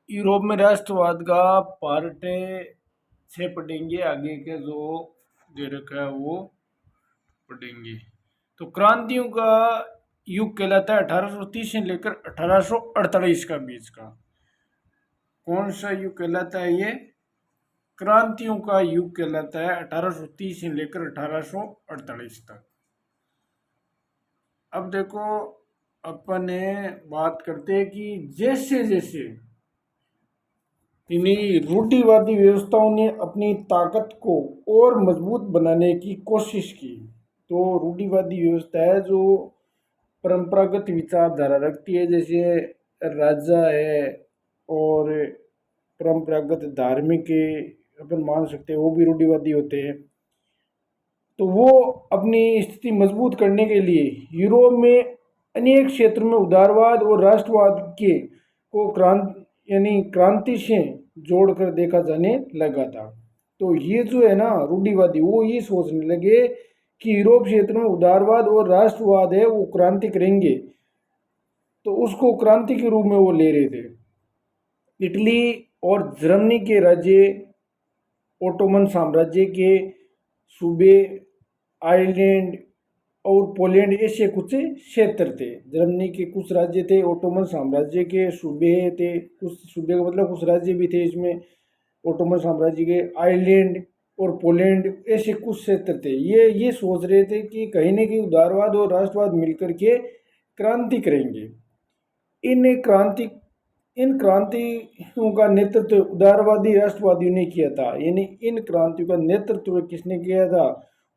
Europe में राष्ट्रवाद का पार्ट 6 पढ़ेंगे। आगे के जो दे रखा है वो पढ़ेंगे। तो क्रांतियों का युग कहलाता है 1830 से लेकर 1848 का बीच का। कौन सा युग कहलाता है ये? क्रांतियों का युग कहलाता है 1830 से लेकर 1848 तक। अब देखो, अपन बात करते हैं कि जैसे जैसे इन्हीं रूढ़िवादी व्यवस्थाओं ने अपनी ताकत को और मजबूत बनाने की कोशिश की। तो रूढ़िवादी व्यवस्था है जो परंपरागत विचारधारा रखती है, जैसे राजा है और परंपरागत धार्मिक अपन मान सकते हैं, वो भी रूढ़िवादी होते हैं। तो वो अपनी स्थिति मजबूत करने के लिए यूरोप में अनेक क्षेत्रों में उदारवाद और राष्ट्रवाद के को क्रांति से जोड़कर देखा जाने लगा था। तो ये जो है ना रूढ़िवादी, वो ये सोचने लगे कि यूरोप क्षेत्र में उदारवाद और राष्ट्रवाद है वो क्रांति करेंगे, तो उसको क्रांति के रूप में वो ले रहे थे। इटली और जर्मनी के राज्य, ओटोमन साम्राज्य के सूबे, आयरलैंड और पोलैंड ऐसे कुछ क्षेत्र थे। जर्मनी के कुछ राज्य थे, ओटोमन साम्राज्य के सूबे थे, कुछ सूबे का मतलब कुछ राज्य भी थे इसमें ओटोमन साम्राज्य के, आयरलैंड और पोलैंड ऐसे कुछ क्षेत्र थे। ये सोच रहे थे कि कहीं न कहीं उदारवाद और राष्ट्रवाद मिलकर के क्रांति करेंगे। इन क्रांति इन क्रांतियों का नेतृत्व उदारवादी राष्ट्रवादियों ने किया था। यानी इन क्रांतियों का नेतृत्व किसने किया था?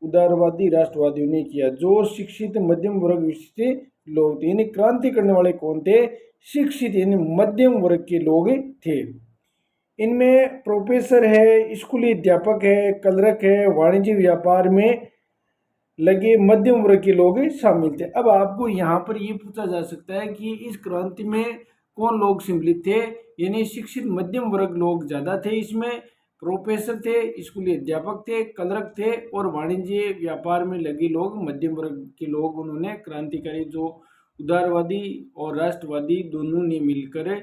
उदारवादी राष्ट्रवादियों ने किया, जो शिक्षित मध्यम वर्ग विशिष्ट लोग थे। यानी क्रांति करने वाले कौन थे? शिक्षित यानी मध्यम वर्ग के लोग थे। इनमें प्रोफेसर है, स्कूली अध्यापक है, कलरक है, वाणिज्य व्यापार में लगे मध्यम वर्ग के लोग शामिल थे। अब आपको यहाँ पर ये पूछा जा सकता है कि इस क्रांति में कौन लोग सम्मिलित थे? यानी शिक्षित मध्यम वर्ग लोग ज़्यादा थे इसमें। प्रोफेसर थे, स्कूली अध्यापक थे, कलरक थे और वाणिज्य व्यापार में लगे लोग मध्यम वर्ग के लोग। उन्होंने क्रांतिकारी जो उदारवादी और राष्ट्रवादी दोनों ने मिलकर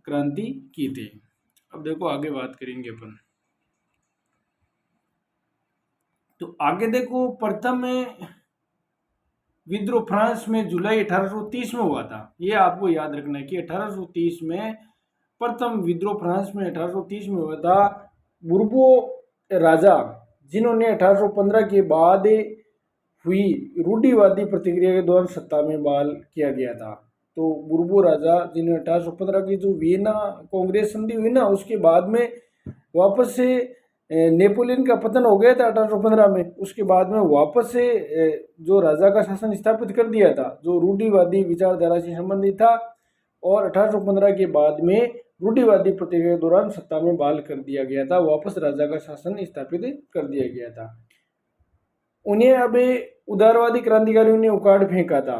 क्रांति की थी। अब देखो आगे बात करेंगे अपन। तो आगे देखो, प्रथम विद्रोह फ्रांस में जुलाई 1830 में हुआ था। ये आपको याद रखना है कि 1830 में प्रथम विद्रोह फ्रांस में 1830 में हुआ था। बुर्बो राजा, जिन्होंने 1815 के बाद हुई रूढ़िवादी प्रतिक्रिया के दौरान सत्ता में बहाल किया गया था। तो बुर्बो राजा, जिन्हें 1815 की जो वियना कांग्रेस संधि हुई ना, उसके बाद में वापस से नेपोलियन का पतन हो गया था 1815 में। उसके बाद में वापस से जो राजा का शासन स्थापित कर दिया था, जो रूढ़िवादी विचारधारा से संबंधित था, और 1815 के बाद में रूढ़िवादी प्रतिक्रिया के दौरान सत्ता में बहाल कर दिया गया था, वापस राजा का शासन स्थापित कर दिया गया था। उन्हें अब उदारवादी क्रांतिकारियों ने उखाड़ फेंका था।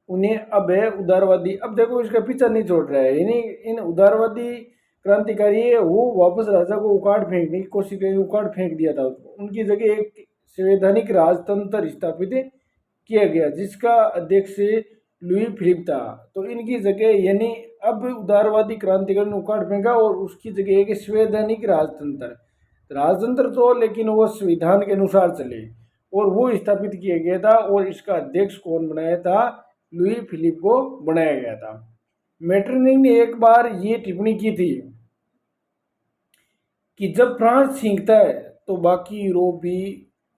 उन्हें अब उदारवादी, अब देखो इसका पीछा नहीं छोड़ रहा है। यानी इन उदारवादी क्रांतिकारी है वो वापस राजा को उखाड़ फेंकने की कोशिश करी, उखाड़ फेंक दिया था। उनकी जगह एक संवैधानिक राजतंत्र स्थापित किया गया, जिसका अध्यक्ष लुई फिलिप था। तो इनकी जगह यानी अब उदारवादी क्रांतिकारी ने उखाड़ फेंका और उसकी जगह एक संवैधानिक राजतंत्र तो, लेकिन वो संविधान के अनुसार चले, और वो स्थापित किया गया था। और इसका अध्यक्ष कौन बनाया था? लुई फिलिप को बनाया गया था। मेटरनिंग ने एक बार ये टिप्पणी की थी कि जब फ्रांस छींकता है तो बाकी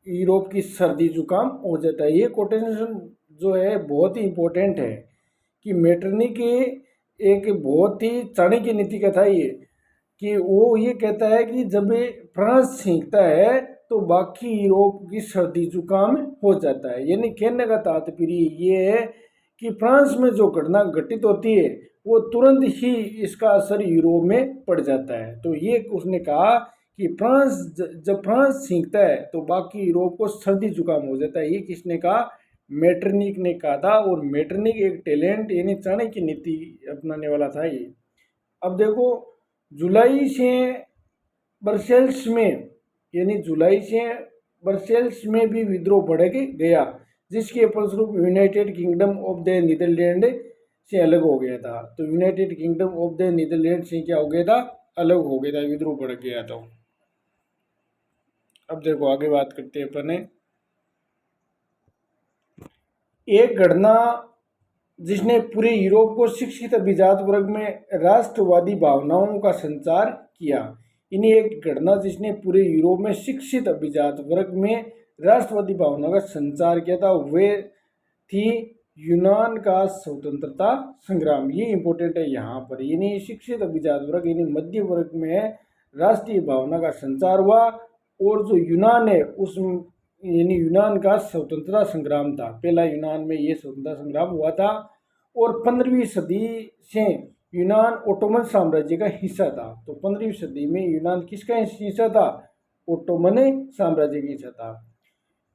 यूरोप की सर्दी जुकाम हो जाता है। ये कोटेशन जो है बहुत ही इम्पोर्टेंट है कि मेटरनी के एक बहुत ही चाणक्य नीति का था ये, कि वो ये कहता है कि जब फ्रांस छींकता है तो बाकी यूरोप की सर्दी जुकाम हो जाता है। यानी कहने का तात्पर्य ये है कि फ्रांस में जो घटना घटित होती है वो तुरंत ही इसका असर यूरोप में पड़ जाता है। तो ये उसने कहा कि जब फ्रांस छींकता है तो बाकी यूरोप को सर्दी जुकाम हो जाता है। ये किसने कहा? मेटरनिक ने कहा था। और मेटरनिक एक टैलेंट यानी चाणक्य नीति अपनाने वाला था ये। अब देखो, जुलाई से ब्रसेल्स में भी विद्रोह बढ़ गया, जिसके फलस्वरूप United Kingdom of the Netherland से अलग हो गया था। तो United Kingdom of the Netherland से क्या हो गया था, अलग हो गया था, विद्रोह बढ़ गया था। अब देखो आगे बात करते हैं अपने एक घटना जिसने पूरे यूरोप को शिक्षित अभिजात वर्ग में राष्ट्रवादी भावनाओं का संचार किया। इन्हीं एक घटना जिसने पूरे यूरोप में शिक्षित अभिजात वर्ग में राष्ट्रवादी भावना का संचार किया था, वे थी यूनान का स्वतंत्रता संग्राम। ये इंपॉर्टेंट है यहाँ पर, यानी शिक्षित अभिजात वर्ग यानी मध्य वर्ग में राष्ट्रीय भावना का संचार हुआ, और जो यूनान है उस यानी यूनान का स्वतंत्रता संग्राम था। पहला यूनान में ये स्वतंत्रता संग्राम हुआ था, और 15वीं सदी से यूनान ओटोमन साम्राज्य का हिस्सा था। तो 15वीं सदी में यूनान किसका हिस्सा था, ओटोमन साम्राज्य का हिस्सा था।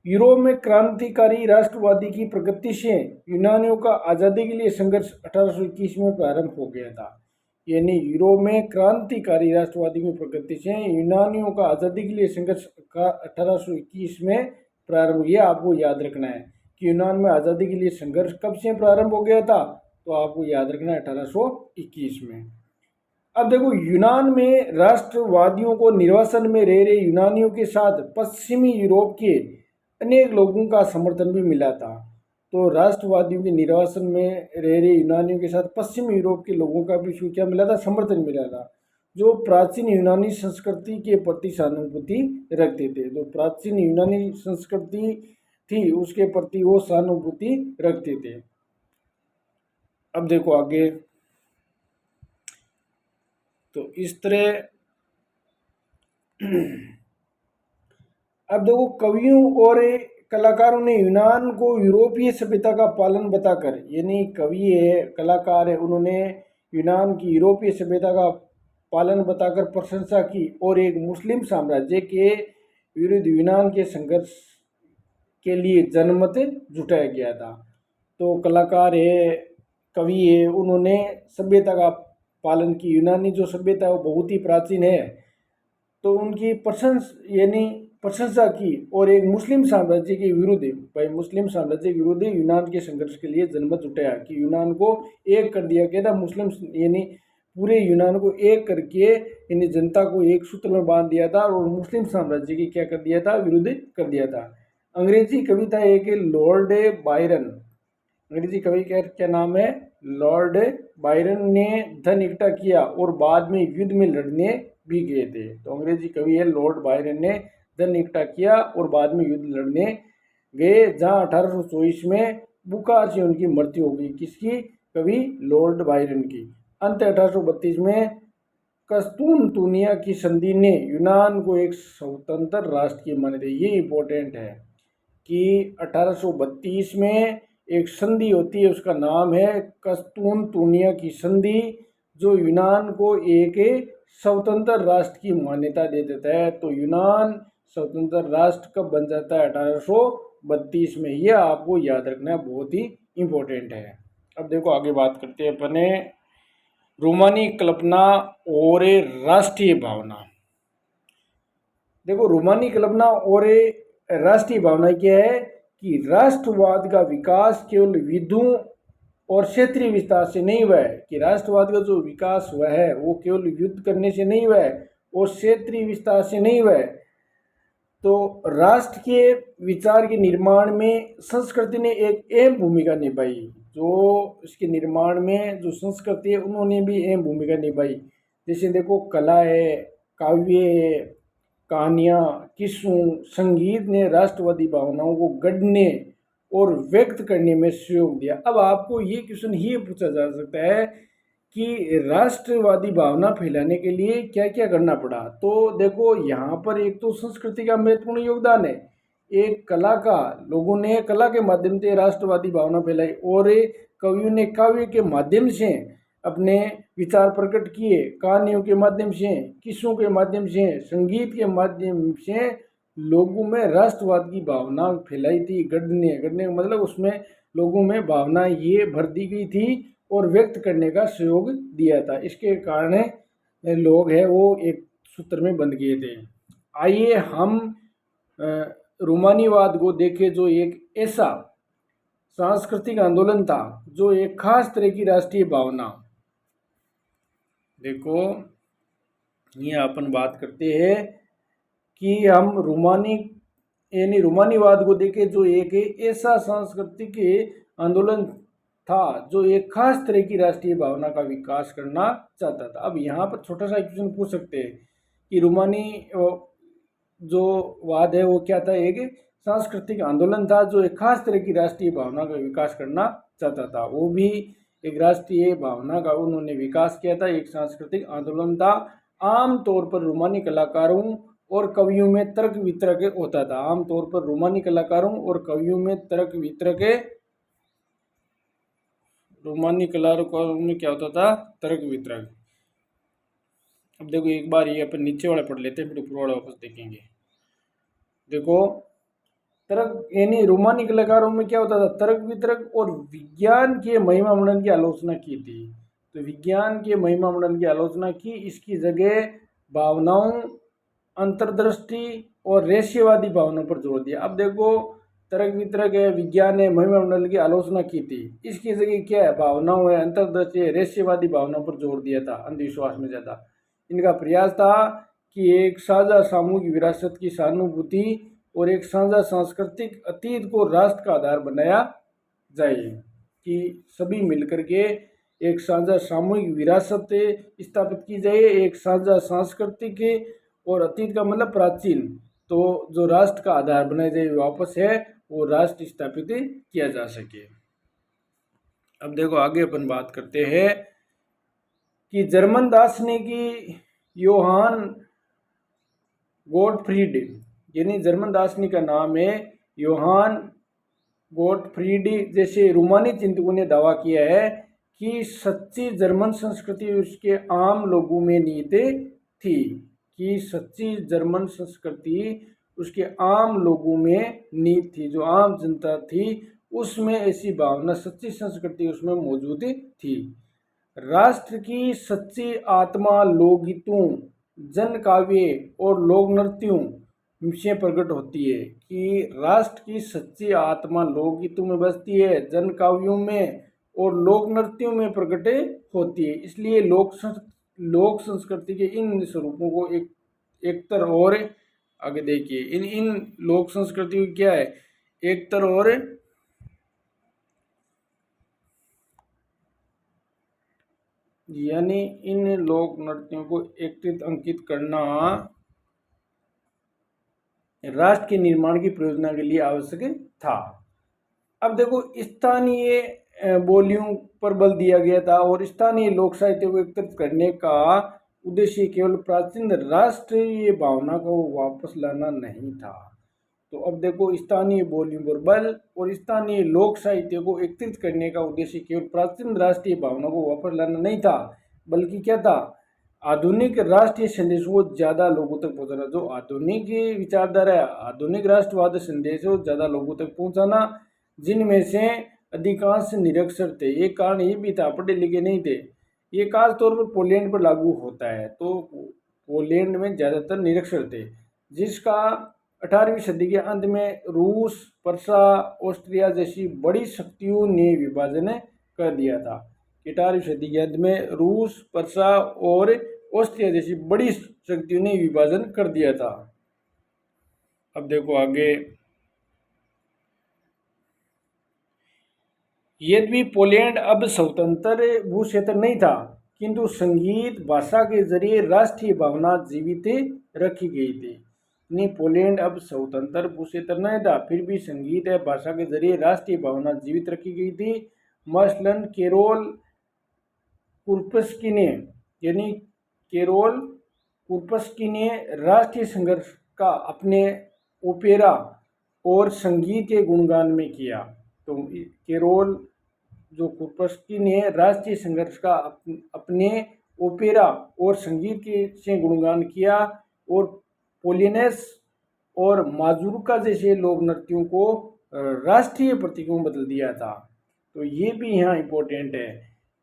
यूरोप में क्रांतिकारी राष्ट्रवादी की प्रगति से यूनानियों का आज़ादी के लिए संघर्ष 1821 में प्रारंभ हो गया था। यानी यूरोप में क्रांतिकारी राष्ट्रवादी की प्रगति से यूनानियों का आज़ादी के लिए संघर्ष का 1821 में प्रारंभ, यह आपको याद रखना है कि यूनान में आज़ादी के लिए संघर्ष कब से प्रारंभ हो गया था, तो आपको याद रखना है 1821 में। अब देखो यूनान में राष्ट्रवादियों को निर्वासन में रह रहे यूनानियों के साथ पश्चिमी यूरोप के अनेक लोगों का समर्थन भी मिला था। तो राष्ट्रवादियों के निर्वासन में रह रहे यूनानियों के साथ पश्चिम यूरोप के लोगों का भी क्या मिला था, समर्थन मिला था, जो प्राचीन यूनानी संस्कृति के प्रति सहानुभूति रखते थे। जो प्राचीन यूनानी संस्कृति थी उसके प्रति वो सहानुभूति रखते थे। अब देखो आगे, तो इस तरह अब देखो कवियों और कलाकारों ने यूनान को यूरोपीय सभ्यता का पालन बताकर, यानी कवि है कलाकार है, उन्होंने यूनान की यूरोपीय सभ्यता का पालन बताकर प्रशंसा की, और एक मुस्लिम साम्राज्य के विरुद्ध यूनान के संघर्ष के लिए जनमत जुटाया गया था। तो कलाकार है कवि है, उन्होंने सभ्यता का पालन की। यूनानी जो सभ्यता है वो बहुत ही प्राचीन है, तो उनकी प्रशंसा की, और एक मुस्लिम साम्राज्य के विरुद्ध, भाई मुस्लिम साम्राज्य के विरुद्ध यूनान के संघर्ष के लिए जनमत जुटाया कि यूनान को एक कर दिया गया था। मुस्लिम यानी पूरे यूनान को एक करके यानी जनता को एक सूत्र में बांध दिया था, और मुस्लिम साम्राज्य की क्या कर दिया था, विरुद्ध कर दिया था। अंग्रेजी कविता एक लॉर्ड बायरन, अंग्रेजी कवि का क्या नाम है, लॉर्ड बायरन ने धन इकट्ठा किया और बाद में युद्ध में लड़ने भी गए थे। तो अंग्रेजी कवि है लॉर्ड बायरन ने धन इकट्ठा किया और बाद में युद्ध लड़ने गए, जहां 1824 में बुखार से उनकी मृत्यु हो गई। किसकी, कवि लॉर्ड बायरन की। अंत 1832 में कस्तूनतुनिया की संधि ने यूनान को एक स्वतंत्र राष्ट्र की मान्यता, ये इंपॉर्टेंट है कि 1832 में एक संधि होती है, उसका नाम है कस्तूनतुनिया की संधि, जो यूनान को एक स्वतंत्र राष्ट्र की मान्यता दे देता है। तो यूनान स्वतंत्र राष्ट्र कब बन जाता है, 1832 में। यह आपको याद रखना बहुत ही इम्पोर्टेंट है। अब देखो आगे बात करते हैं अपने रोमानी कल्पना और राष्ट्रीय भावना। देखो रोमानी कल्पना और राष्ट्रीय भावना क्या है कि राष्ट्रवाद का विकास केवल युद्धों और क्षेत्रीय विस्तार से नहीं हुआ है, कि राष्ट्रवाद का जो विकास हुआ है वो केवल युद्ध करने से नहीं हुआ है और क्षेत्रीय विस्तार से नहीं हुआ है। तो राष्ट्र के विचार के निर्माण में संस्कृति ने एक अहम भूमिका निभाई। जो इसके निर्माण में जो संस्कृति है उन्होंने भी अहम भूमिका निभाई। जैसे देखो कला है, काव्य है, कहानियाँ, किस्सों, संगीत ने राष्ट्रवादी भावनाओं को गढ़ने और व्यक्त करने में सहयोग दिया। अब आपको ये क्वेश्चन ये पूछा जा सकता है कि राष्ट्रवादी भावना फैलाने के लिए क्या क्या करना पड़ा। तो देखो यहाँ पर एक तो संस्कृति का महत्वपूर्ण योगदान है, एक कला का, लोगों ने कला के माध्यम से राष्ट्रवादी भावना फैलाई, और कवियों ने काव्य के माध्यम से अपने विचार प्रकट किए, कहानियों के माध्यम से, किस्सों के माध्यम से, संगीत के माध्यम से लोगों में राष्ट्रवाद की भावना फैलाई थी। गढ़ने का मतलब उसमें लोगों में भावना ये भर दी गई थी और व्यक्त करने का सहयोग दिया था। इसके कारण लोग हैं वो एक सूत्र में बंध गए थे। आइए हम रोमानीवाद को देखें, जो एक ऐसा सांस्कृतिक आंदोलन था जो एक खास तरह की राष्ट्रीय भावना। देखो ये अपन बात करते हैं कि हम रोमानी यानी रोमानीवाद को देखें, जो एक ऐसा सांस्कृतिक आंदोलन था जो एक खास तरह की राष्ट्रीय भावना का विकास करना चाहता था। अब यहाँ पर छोटा सा क्वेश्चन पूछ सकते हैं कि रोमानी जो वाद है वो क्या था? एक सांस्कृतिक आंदोलन था जो एक खास तरह की राष्ट्रीय भावना का विकास करना चाहता था। वो भी एक राष्ट्रीय भावना का उन्होंने विकास किया था, एक सांस्कृतिक आंदोलन था। आमतौर पर रोमानी कलाकारों और कवियों में तर्क वितर्क होता था। आमतौर पर रोमानी कलाकारों और कवियों में तर्क वितर्क, रोमानी कलाकारों में क्या होता था? तर्क वितर्क। अब देखो एक बार ये अपन नीचे वाला पढ़ लेते हैं, फिर ऊपर वाला वापस देखेंगे। देखो तर्क यानी रोमानी कलाकारों में क्या होता था? तर्क वितर्क और विज्ञान के महिमा मंडन की आलोचना की थी। तो विज्ञान के महिमा मंडन की आलोचना की, इसकी जगह भावनाओं, अंतर्दृष्टि और रहस्यवादी भावनाओं पर जोर दिया। अब देखो तर्क वितर्क है, विज्ञान है, महिमा मंडल की आलोचना की थी, इसकी जगह क्या है? भावनाओं है, अंतर्दृष्टि है, रहस्यवादी भावनाओं पर जोर दिया था, अंधविश्वास में ज़्यादा। इनका प्रयास था कि एक साझा सामूहिक विरासत की सहानुभूति और एक साझा सांस्कृतिक अतीत को राष्ट्र का आधार बनाया जाए, कि सभी मिलकर के एक साझा सामूहिक विरासत स्थापित की जाए, एक साझा सांस्कृतिक और अतीत का मतलब प्राचीन, तो जो राष्ट्र का आधार बनाया जाए वापस है वो राष्ट्र स्थापित किया जा सके। अब देखो आगे अपन बात करते हैं कि जर्मन दार्शनिक योहान गोटफ्रीड, यानी जर्मन दार्शनिक का नाम है योहान गोटफ्रीड, जैसे रोमानी चिंतकों ने दावा किया है कि सच्ची जर्मन संस्कृति उसके आम लोगों में निहित थी, कि सच्ची जर्मन संस्कृति उसके आम लोगों में निहित थी, जो आम जनता थी उसमें ऐसी भावना, सच्ची संस्कृति उसमें मौजूद थी। राष्ट्र की सच्ची आत्मा लोकगीतों, जन काव्य और लोक नृत्यों से प्रकट होती है, कि राष्ट्र की सच्ची आत्मा लोकगीतों में बसती है, जन काव्यों में और लोक नृत्यों में प्रकट होती है। इसलिए लोक संस्कृति के इन स्वरूपों को एक तरह और आगे देखिए, इन लोक संस्कृति क्या है? एक तरह और यानी इन लोक नृत्यों को एकत्रित अंकित करना राष्ट्र के निर्माण की परियोजना के लिए आवश्यक था। अब देखो स्थानीय बोलियों पर बल दिया गया था और स्थानीय लोक साहित्य को एकत्रित करने का उद्देश्य केवल प्राचीन राष्ट्रीय भावना को वापस लाना नहीं था। तो अब देखो स्थानीय बोलियों पर बल और स्थानीय लोक साहित्य को एकत्रित करने का उद्देश्य केवल प्राचीन राष्ट्रीय भावना को वापस लाना नहीं था, बल्कि क्या था? आधुनिक राष्ट्रीय संदेश को ज़्यादा लोगों तक पहुंचाना। जो आधुनिक विचारधारा है, आधुनिक राष्ट्रवाद संदेश को ज़्यादा लोगों तक पहुंचाना, जिनमें से अधिकांश निरक्षर थे। एक कारण ये भी था, पढ़े लिखे नहीं थे। ये खास तौर पर पोलैंड पर लागू होता है। तो पोलैंड में ज़्यादातर निरक्षर थे, जिसका 18वीं सदी के अंत में रूस, पर्सा, ऑस्ट्रिया जैसी बड़ी शक्तियों ने विभाजन कर दिया था। 18वीं सदी के अंत में रूस, पर्सा और ऑस्ट्रिया जैसी बड़ी शक्तियों ने विभाजन कर दिया था। अब देखो आगे, यद्यपि पोलैंड अब स्वतंत्र भूक्षेत्र नहीं था, किंतु संगीत भाषा के जरिए राष्ट्रीय भावना जीवित रखी गई थी। नहीं, पोलैंड अब स्वतंत्र भूक्षेत्र नहीं था, फिर भी संगीत है भाषा के जरिए राष्ट्रीय भावना जीवित रखी गई थी। मसलन केरोल कुर्पस्की ने, यानी केरोल कुर्पस्की ने राष्ट्रीय संघर्ष का अपने ओपेरा और संगीत के गुणगान में किया। तो केरोल जो कुर्पस्की ने राष्ट्रीय संघर्ष का अपने ओपेरा और संगीत के से गुणगान किया, और पोलिनेस और माजुर्का जैसे लोक नृत्यों को राष्ट्रीय प्रतीकों में बदल दिया था। तो ये भी यहाँ इम्पोर्टेंट है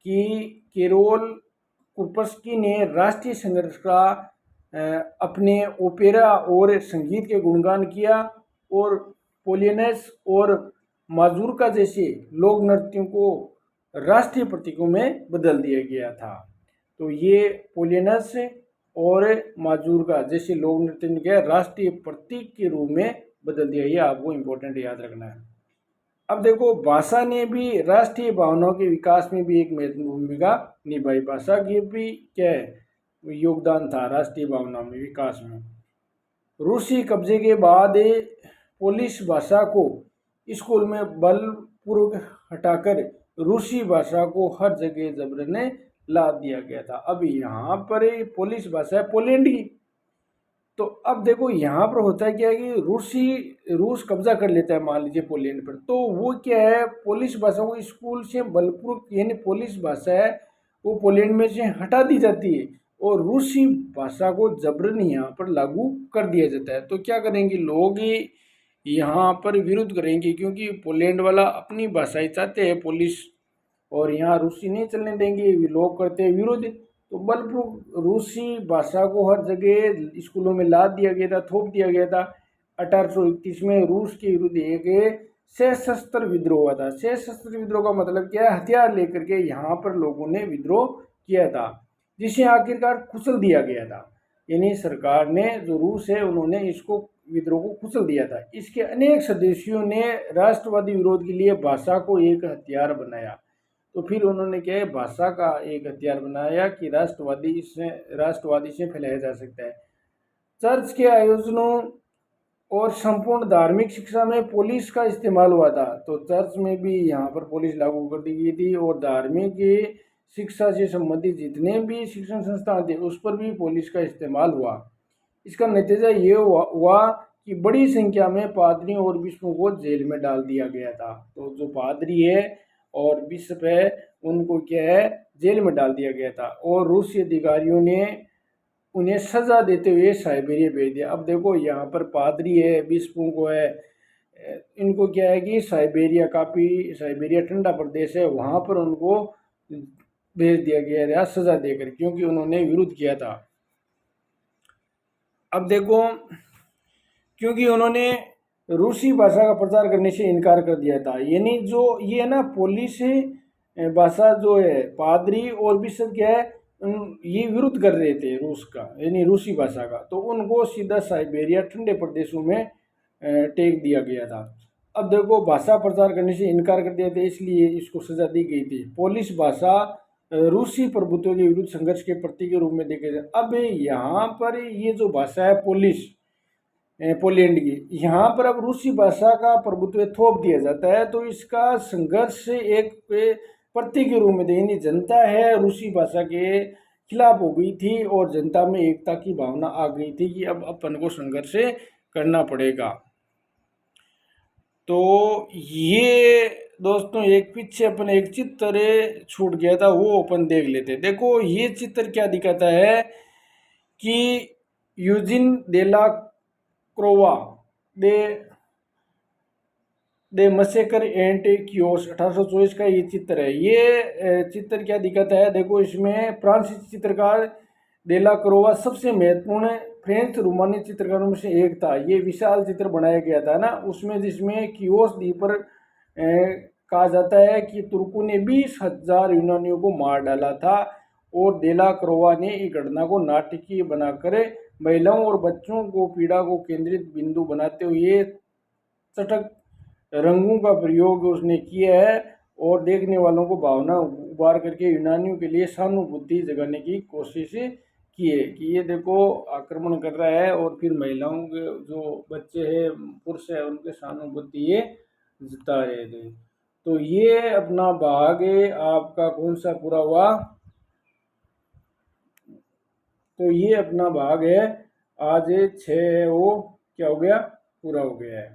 कि केरोल कुर्पस्की ने राष्ट्रीय संघर्ष का अपने ओपेरा और संगीत के गुणगान किया, और पोलिनेस और माजूरका जैसे लोक नृत्यों को राष्ट्रीय प्रतीकों में बदल दिया गया था। तो ये पोलियनस और माजूरका जैसे लोक नृत्य के राष्ट्रीय प्रतीक के रूप में बदल दिया, ये आपको इम्पोर्टेंट याद रखना है। अब देखो, भाषा ने भी राष्ट्रीय भावनाओं के विकास में भी एक महत्वपूर्ण भूमिका निभाई। भाषा की भी क्या है योगदान था राष्ट्रीय भावनाओं में विकास में। रूसी कब्जे के बाद पोलिश भाषा को स्कूल में बलपूर्वक हटाकर रूसी भाषा को हर जगह जबरन ला दिया गया था। अब यहाँ पर पोलिश भाषा है पोलैंड की। तो अब देखो यहाँ पर होता है क्या है कि रूस कब्जा कर लेता है मान लीजिए पोलैंड पर, तो वो क्या है पोलिश भाषा को स्कूल से बलपूर्वक यानी पोलिश भाषा है वो पोलैंड में से हटा दी जाती है और रूसी भाषा को जबरन यहाँ पर लागू कर दिया जाता है। तो क्या करेंगे लोग यहाँ पर विरोध करेंगे, क्योंकि पोलैंड वाला अपनी भाषा ही चाहते हैं पोलिश, और यहाँ रूसी नहीं चलने देंगे, लोग करते हैं विरोध। तो बलपूर्वक रूसी भाषा को हर जगह स्कूलों में ला दिया गया था, थोप दिया गया था। 1831 में रूस के विरुद्ध एक सशस्त्र विद्रोह हुआ था। सशस्त्र विद्रोह का मतलब क्या है, हथियार लेकर के यहाँ पर लोगों ने विद्रोह किया था, जिसे आखिरकार कुचल दिया गया था। यानी सरकार ने जो रूस है उन्होंने इसको विद्रोह को कुचल दिया था। इसके अनेक सदस्यों ने राष्ट्रवादी विरोध के लिए भाषा को एक हथियार बनाया। तो फिर उन्होंने क्या है भाषा का एक हथियार बनाया कि राष्ट्रवादी से फैलाया जा सकता है। चर्च के आयोजनों और संपूर्ण धार्मिक शिक्षा में पोलिश का इस्तेमाल हुआ था। तो चर्च में भी यहाँ पर पोलिश लागू कर दी गई थी और धार्मिक शिक्षा से संबंधित जितने भी शिक्षण संस्थान थे उस पर भी पोलिश का इस्तेमाल हुआ। इसका नतीजा ये हुआ कि बड़ी संख्या में पादरियों और बिशपों को जेल में डाल दिया गया था। तो जो पादरी है और बिशप है उनको क्या है जेल में डाल दिया गया था और रूसी अधिकारियों ने उन्हें सजा देते हुए साइबेरिया भेज दिया। अब देखो यहाँ पर पादरी है बिशपों को है इनको क्या है कि साइबेरिया ठंडा प्रदेश है वहाँ पर उनको भेज दिया गया था सजा देकर, क्योंकि उन्होंने विरोध किया था। अब देखो, क्योंकि उन्होंने रूसी भाषा का प्रचार करने से इनकार कर दिया था, यानी जो ये है ना पोलिश भाषा जो है पादरी और बिशप क्या है ये विरोध कर रहे थे रूस का यानी रूसी भाषा का, तो उनको सीधा साइबेरिया ठंडे प्रदेशों में टेक दिया गया था। अब देखो भाषा प्रचार करने से इनकार कर दिया था इसलिए इसको सजा दी गई थी। पोलिश भाषा रूसी प्रभुत्व के विरुद्ध संघर्ष के प्रतीक के रूप में देखे जाए। अब यहाँ पर ये जो भाषा है पोलिश पोलैंड की, यहाँ पर अब रूसी भाषा का प्रभुत्व थोप दिया जाता है, तो इसका संघर्ष एक प्रतीक के रूप में यानी जनता है रूसी भाषा के खिलाफ हो गई थी और जनता में एकता की भावना आ गई थी कि अब अपन को संघर्ष करना पड़ेगा। तो ये दोस्तों एक पीछे अपन एक चित्र छूट गया था वो अपन देख लेते। देखो ये चित्र क्या दिखाता है कि Eugene Delacroix the massacre and Chios 1824 का ये चित्र है। ये चित्र क्या दिखाता है, देखो इसमें फ्रांसीसी चित्रकार डेला क्रोवा सबसे महत्वपूर्ण फ्रेंच रोमानी चित्रकारों में से एक था। ये विशाल चित्र बनाया गया था ना उसमें, जिसमें कियोस द्वीप पर कहा जाता है कि तुर्कों ने 20,000 यूनानियों को मार डाला था और डेला क्रोवा ने इस घटना को नाटकीय बनाकर महिलाओं और बच्चों को पीड़ा को केंद्रित बिंदु बनाते हुए चटक रंगों का प्रयोग उसने किया है और देखने वालों को भावना उबार करके यूनानियों के लिए सहानुभूति जगाने की कोशिश की है कि ये देखो आक्रमण कर रहा है और फिर महिलाओं के जो बच्चे हैं पुरुष है उनके सहानुभूति ये जता रहे थे। तो ये अपना भाग आपका कौन सा पूरा हुआ, तो ये अपना भाग है आज 6 वो क्या हो गया पूरा हो गया है।